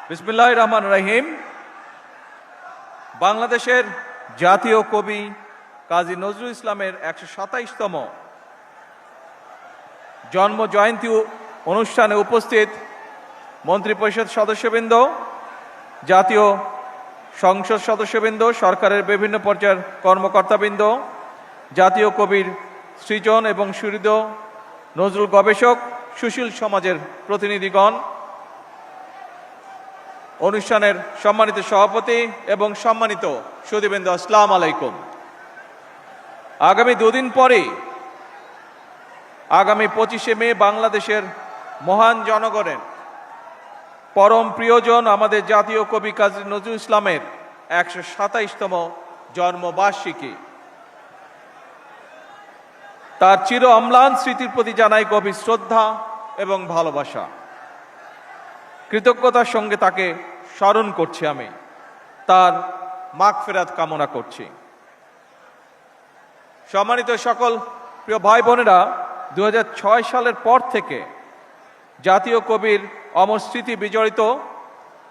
বিসমিল্লাহির রহমানির রহিম। বাংলাদেশের জাতীয় কবি কাজী নজরুল ইসলামের ১২৭তম জন্ম জয়ন্তী অনুষ্ঠানে উপস্থিত মন্ত্রিপরিষদ সদস্যবৃন্দ, জাতীয় সংসদ সদস্যবৃন্দ, সরকারের বিভিন্ন পর্যায়ের কর্মকর্তাবৃন্দ, জাতীয় কবির সৃজন এবং সুহৃদ নজরুল গবেষক, সুশীল সমাজের প্রতিনিধিগণ, অনুষ্ঠানের সম্মানিত সভাপতি এবং সম্মানিত সুধীবৃন্দ, আসসালামু আলাইকুম। আগামী দুদিন পরে আগামী 25শে মে বাংলাদেশের মহান জনগণের পরম প্রিয়জন আমাদের জাতীয় কবি কাজী নজরুল ইসলামের ১২৭তম জন্মবার্ষিকী। তার চির অম্লান স্মৃতির প্রতি জানাই গভীর শ্রদ্ধা এবং ভালোবাসা। কৃতজ্ঞতার সঙ্গে তাকে স্মরণ করছি, আমি তার মাগফিরাত কামনা করছি। সম্মানিত সকল প্রিয় ভাই বোনেরা, ২০০৬ সালের পর থেকে জাতীয় কবির অমর স্মৃতি বিজড়িত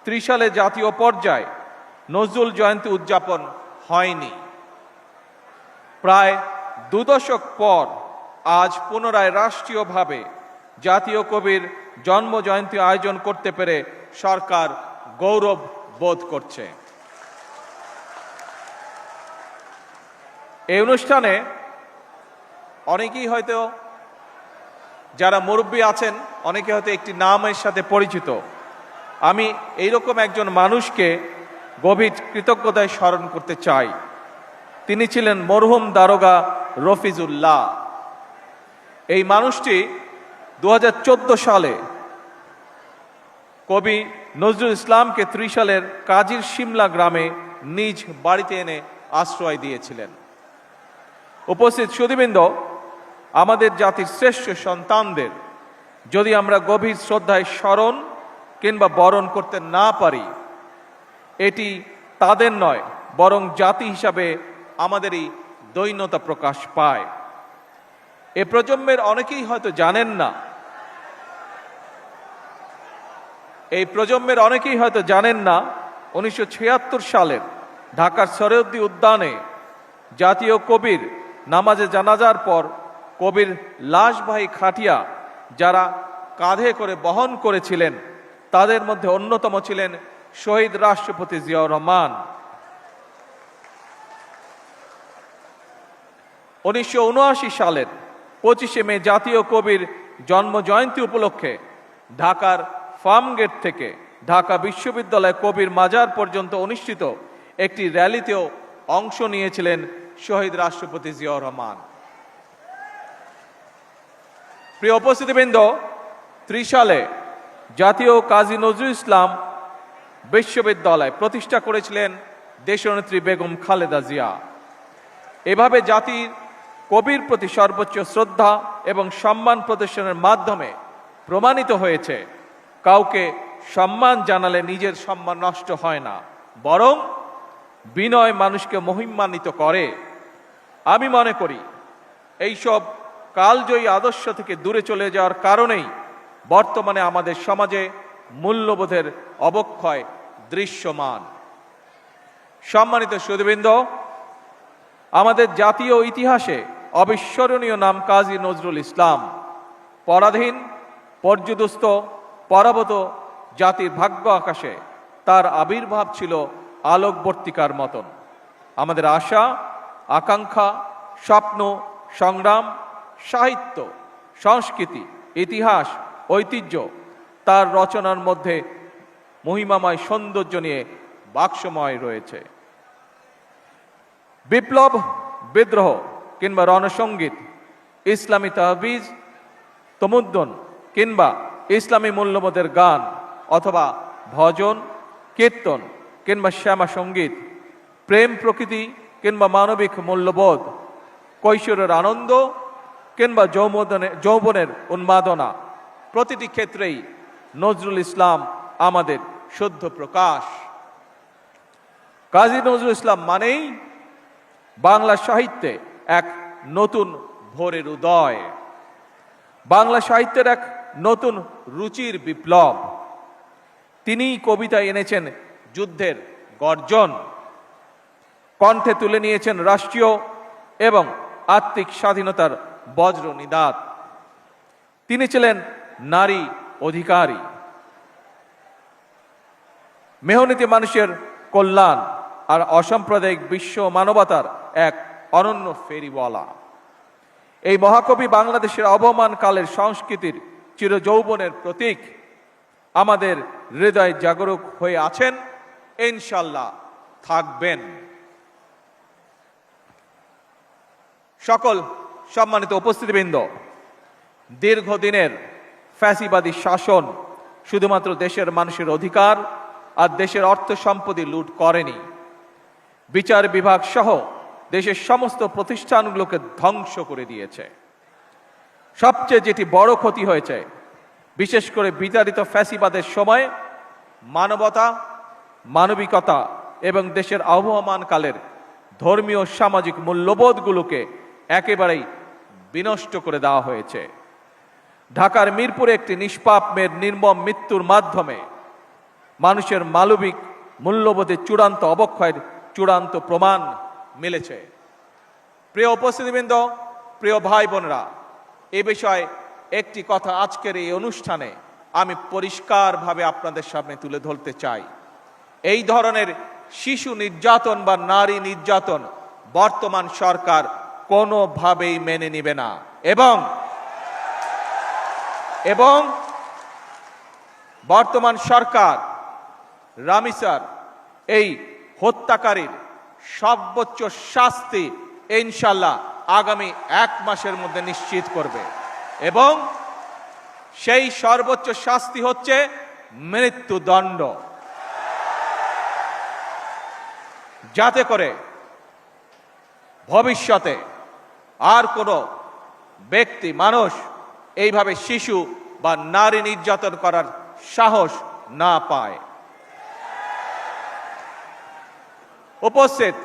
ত্রিশালে জাতীয় পর্যায়ে নজরুল জয়ন্তী উদযাপন হয়নি। প্রায় ২ দশক পর আজ পুনরায় রাষ্ট্রীয়ভাবে জাতীয় কবির জন্ম জয়ন্তী আয়োজন করতে পেরে সরকার গৌরব বোধ করছে। এই অনুষ্ঠানে অনেকেই হয়তো, যারা মুরব্বী আছেন, অনেকে হয়তো একটি নামের সাথে পরিচিত। আমি এইরকম একজন মানুষকে গভীর কৃতজ্ঞতায় স্মরণ করতে চাই। তিনি ছিলেন মরহুম দারোগা রফিজুল্লাহ। এই মানুষটি ২০১৪ সালে কবি নজরুল ইসলামকে ত্রিশালের কাজীর শিমলা গ্রামে নিজ বাড়িতে এনে আশ্রয় দিয়েছিলেন। উপস্থিত সুধীবৃন্দ, আমাদের জাতির শ্রেষ্ঠ সন্তানদের যদি আমরা গভীর শ্রদ্ধায় স্মরণ কিংবা বরণ করতে না পারি, এটি তাদের নয় বরং জাতি হিসাবে আমাদেরই দৈন্যতা প্রকাশ পায়। এ প্রজন্মের অনেকেই হয়তো জানেন না, এই প্রজন্মের অনেকেই হয়তো জানেন না ১৯৭৬ সালের ঢাকার সরোয়ার্দী উদ্যানে জাতীয় কবির নামাজে জানাজার পর কবির লাশবাহী খাটিয়া যারা কাঁধে করে বহন করেছিলেন, তাদের মধ্যে অন্যতম ছিলেন শহীদ রাষ্ট্রপতি জিয়াউর রহমান। ১৯৭৯ সালের ২৫শে মে জাতীয় কবির জন্ম জয়ন্তী উপলক্ষে ঢাকার ফার্মগেট থেকে ঢাকা বিশ্ববিদ্যালয় কবির মাজার পর্যন্ত অনুষ্ঠিত একটি র্যালিতেও অংশ নিয়েছিলেন শহীদ রাষ্ট্রপতি জিয়াউর রহমান। প্রিয় উপস্থিতিবৃন্দ, ত্রিশালে জাতীয় কাজী নজরুল ইসলাম বিশ্ববিদ্যালয় প্রতিষ্ঠা করেছিলেন দেশনেত্রী বেগম খালেদা জিয়া। এভাবে জাতির কবির প্রতি সর্বোচ্চ শ্রদ্ধা এবং সম্মান প্রদর্শনের মাধ্যমে প্রমাণিত হয়েছে, কাউকে সম্মান জানালে নিজের সম্মান নষ্ট হয় না, বরং বিনয় মানুষকে মহিমান্বিত করে। আমি মনে করি এইসব কালজয়ী আদর্শ থেকে দূরে চলে যাওয়ার কারণেই বর্তমানে আমাদের সমাজে মূল্যবোধের অবক্ষয় দৃশ্যমান। সম্মানিত সুধীবৃন্দ, আমাদের জাতীয় ইতিহাসে অবিস্মরণীয় নাম কাজী নজরুল ইসলাম। পরাধীন, পর্যুদস্ত, পরাভূত জাতির ভাগ্য আকাশে তার আবির্ভাব ছিল আলোকবর্তিকার মতন। আমাদের আশা, আকাঙ্ক্ষা, স্বপ্ন, সংগ্রাম, সাহিত্য, সংস্কৃতি, ইতিহাস, ঐতিহ্য তার রচনার মধ্যে মহিমাময় সৌন্দর্য নিয়ে বাক্সময় রয়েছে। বিপ্লব, বিদ্রোহ কিংবা রণসঙ্গীত, ইসলামী তাহবিজ, তমুদ্দন কিংবা ইসলামী মূল্যবোধের গান, অথবা ভজন, কীর্তন কিংবা শ্যামা সঙ্গীত, প্রেম প্রকৃতি কিংবা মানবিক মূল্যবোধ, কৈশোরের আনন্দ কিংবা যৌবনের উন্মাদনা, প্রতিটি ক্ষেত্রেই নজরুল ইসলাম আমাদের শুদ্ধ প্রকাশ। কাজী নজরুল ইসলাম মানেই বাংলা সাহিত্যে এক নতুন ভোরের উদয়, বাংলা সাহিত্যের এক নতুন রুচির বিপ্লব। তিনিই কবিতায় এনেছেন যুদ্ধের গর্জন, কণ্ঠে তুলে নিয়েছেন রাষ্ট্রীয় এবং আত্মিক স্বাধীনতার বজ্র নিদাত। তিনি ছিলেন নারী অধিকারী, মেহনতি মানুষের কল্যাণ আর অসাম্প্রদায়িক বিশ্ব মানবতার এক অনন্য ফেরিওয়ালা। এই মহাকবি বাংলাদেশের অবমানকালের সংস্কৃতির চিরযৌবনের প্রতীক। আমাদের হৃদয় জাগরুক হয়ে আছেন, ইনশাল্লাহ থাকবেন। সকল সম্মানিত উপস্থিতিবৃন্দ, দীর্ঘদিনের ফ্যাসিবাদী শাসন শুধুমাত্র দেশের মানুষের অধিকার আর দেশের অর্থ সম্পত্তি লুট করেনি, বিচার বিভাগ সহ দেশের সমস্ত প্রতিষ্ঠানগুলোকে ধ্বংস করে দিয়েছে। সবচেয়ে যেটি বড় ক্ষতি হয়েছে, বিশেষ করে বিতাড়িত ফ্যাসিবাদের সময় মানবতা, মানবিকতা এবং দেশের আবহমানকালের ধর্মীয় সামাজিক মূল্যবোধগুলোকে একেবারেই বিনষ্ট করে দেওয়া হয়েছে। ঢাকার মিরপুরে একটি নিষ্পাপ মেয়ের নির্মম মৃত্যুর মাধ্যমে মানুষের মানবিক মূল্যবোধের চূড়ান্ত অবক্ষয়ের চূড়ান্ত প্রমাণ মিলেছে। প্রিয় উপস্থিতিবৃন্দ, প্রিয় ভাই বোনেরা, এ বিষয়ে একটি কথা আজকের এই অনুষ্ঠানে আমি পরিষ্কারভাবে আপনাদের সামনে তুলে ধরতে চাই। এই ধরনের শিশু নির্যাতন বা নারী নির্যাতন বর্তমান সরকার কোনোভাবেই মেনে নেবে না এবং বর্তমান সরকার রামিসার এই হত্যাকারীর সর্বোচ্চ শাস্তি ইনশাল্লাহ আগামী 1 মাসের মধ্যে নিশ্চিত করবে এবং সেই সর্বোচ্চ শাস্তি হচ্ছে মৃত্যুদণ্ড, যাতে করে ভবিষ্যতে আর কোনো ব্যক্তি মানুষ এইভাবে শিশু বা নারী নির্যাতন করার সাহস না পায়। উপস্থিত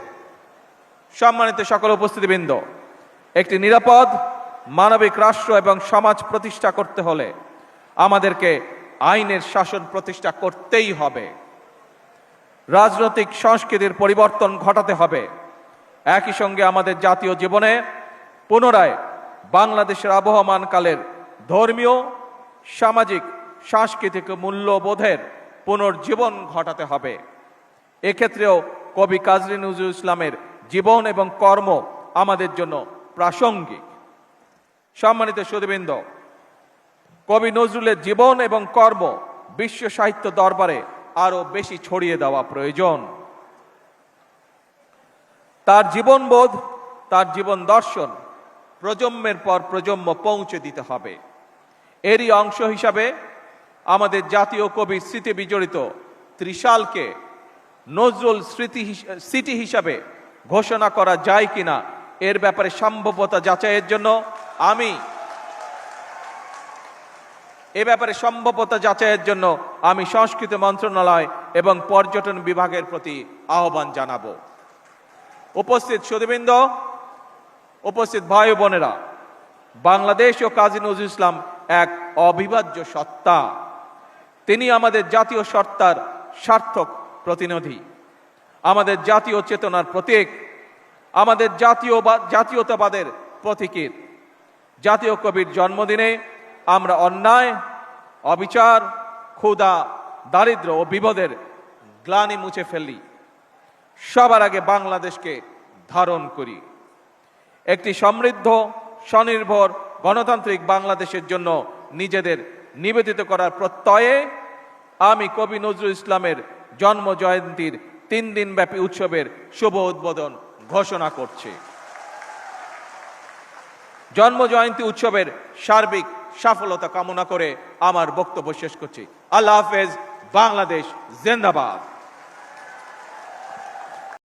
সম্মানিত সকল উপস্থিতিবৃন্দ, একটি নিরাপদ মানবিক রাষ্ট্র এবং সমাজ প্রতিষ্ঠা করতে হলে আমাদেরকে আইনের শাসন প্রতিষ্ঠা করতেই হবে। রাজনৈতিক সংস্কৃতির পরিবর্তন ঘটাতে হবে। একই সঙ্গে আমাদের জাতীয় জীবনে পুনরায় বাংলাদেশের আবহমানকালের ধর্মীয়, সামাজিক, সাংস্কৃতিক মূল্যবোধের পুনর্জীবন ঘটাতে হবে। এক্ষেত্রেও কবি কাজী নজরুল ইসলামের জীবন এবং কর্ম আমাদের জন্য প্রাসঙ্গিক। সম্মানিত সুধীবৃন্দ, কবি নজরুলের জীবন এবং কর্ম বিশ্ব সাহিত্য দরবারে আরো বেশি ছড়িয়ে দেওয়া প্রয়োজন। তার জীবনবোধ, তার জীবন দর্শন প্রজন্মের পর প্রজন্ম পৌঁছে দিতে হবে। এরই অংশ হিসাবে আমাদের জাতীয় কবির স্মৃতি বিজড়িত ত্রিশালকে নজরুল সিটি হিসাবে ঘোষণা করা যায় কিনা এর ব্যাপারে সম্ভাব্যতা যাচাইয়ের জন্য আমি সংস্কৃতি মন্ত্রণালয় এবং পর্যটন বিভাগের প্রতি আহ্বান জানাবো। উপস্থিত সুধীবৃন্দ, উপস্থিত ভাই বোনেরা, বাংলাদেশ ও কাজী নজরুল ইসলাম এক অবিভাজ্য সত্তা। তিনি আমাদের জাতীয় সত্তার সার্থক প্রতিনিধি, আমাদের জাতীয় চেতনার প্রতীক, আমাদের জাতীয়তাবাদের প্রতীকীর। জাতীয় কবির জন্মদিনে আমরা অন্যায়, অবিচার, ক্ষুধা, দারিদ্র্য ও বিপদের গ্লানি মুছে ফেলি। সবার আগে বাংলাদেশকে ধারণ করি। একটি সমৃদ্ধ, স্বনির্ভর, গণতান্ত্রিক বাংলাদেশের জন্য নিজেদের নিবেদিত করার প্রত্যয়ে আমি কবি নজরুল ইসলামের জন্ম জয়ন্তীর 3 দিনব্যাপী উৎসবের শুভ উদ্বোধন ঘোষণা করছি। জন্ম জয়ন্তী উৎসবের সার্বিক সফলতা কামনা করে আমার বক্তব্য শেষ করছি। আল্লাহ হাফেজ। বাংলাদেশ জিন্দাবাদ।